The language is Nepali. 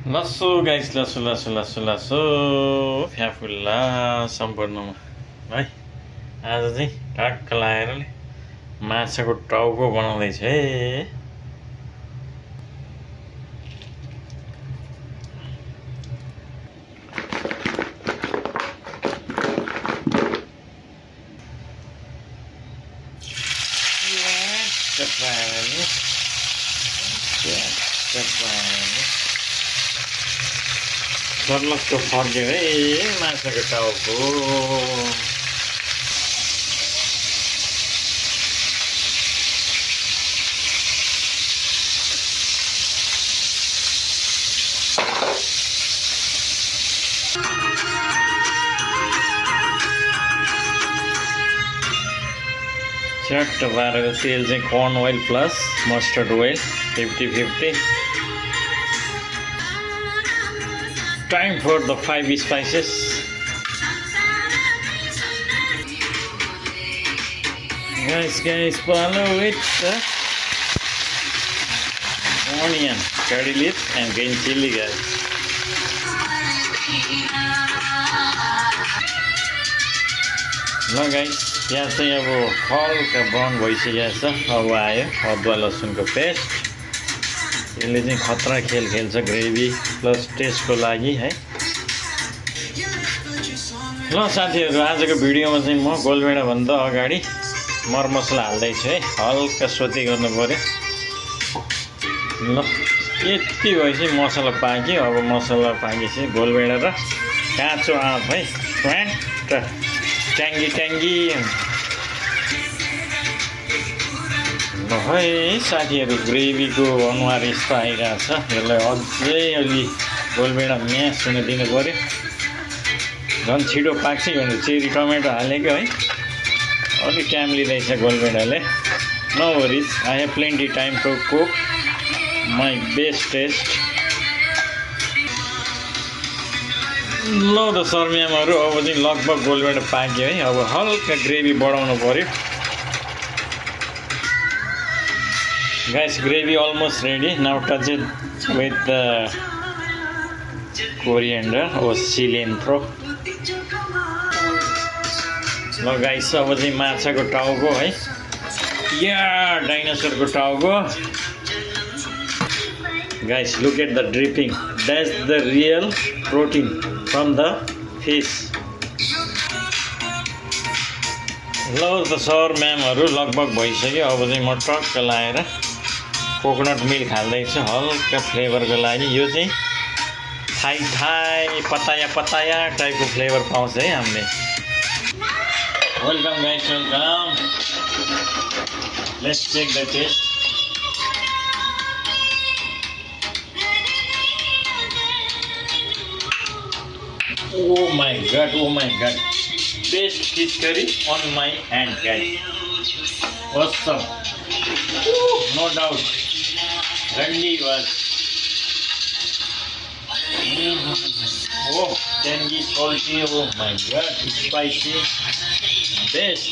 लसो गाइस लसो लसो लसो लसो फ्याफुल्ला सम्पूर्णमा है। आज चाहिँ टक्क लगाएर माछाको टाउको बनाउँदैछ है। सर्लक्क फर्क्यो है माछाको टाउको। चट्ट पारेको तेल चाहिँ corn oil plus mustard oil 50-50। Time for the 5 spices. Guys, follow with the onion, curry leaf, and green chili, guys. ल गाइस, यहाँ चाहिँ अब हल्का ब्राउन भइसकेको छ। अब आयो अदुवा लसुनको पेस्ट। यसले चाहिँ खतरा खेल खेल्छ ग्रेभी प्लस टेस्टको लागि है। ल साथीहरू, आजको भिडियोमा चाहिँ म गोलभेडाभन्दा अगाडि मरमसला हाल्दैछु है। हल्का सोते गर्नु पऱ्यो। ल यति भएपछि मसला पाक्यो। अब मसला पाकेपछि गोलभेडा र काँचो आँप है। ट्याङ्गी है साथीहरू, ग्रेभीको अनुहार यस्तो आइरहेको छ। यसलाई अझै अलि गोलभेडा म्यास हुन दिनु पऱ्यो। झन् छिटो पाक्छ भनेर चेरी टमेटो हालेको है। अलिक टाइम लिँदैछ गोलभेडाले। No worries, I have plenty time to cook my best taste. ल त सर्मियामहरू, अब चाहिँ लगभग गोलभेडा पाक्यो है। अब हल्का ग्रेभी बढाउनु पऱ्यो। Guys, gravy almost ready. Now touch it with the coriander or cilantro. ल गाइस, अब चाहिँ माछाको टाउको है। या डाइनोसरको टाउको। Guys, look at the dripping. That's the real protein from the fish. ल त सर म्यामहरू, लगभग भइसक्यो। अब चाहिँ म टक्क लाएर कोकोनट मिल्क हाल्दैछु हल्का फ्लेभरको लागि। यो चाहिँ थाई पताया टाइपको फ्लेभर पाउँछ है हामीले। Welcome guys, welcome. Let's check the taste. Oh my god, best fish curry on my hand, guys. Awesome. No doubt. Randy was. Oh, tangy, salty. Oh my god, spicy. Best.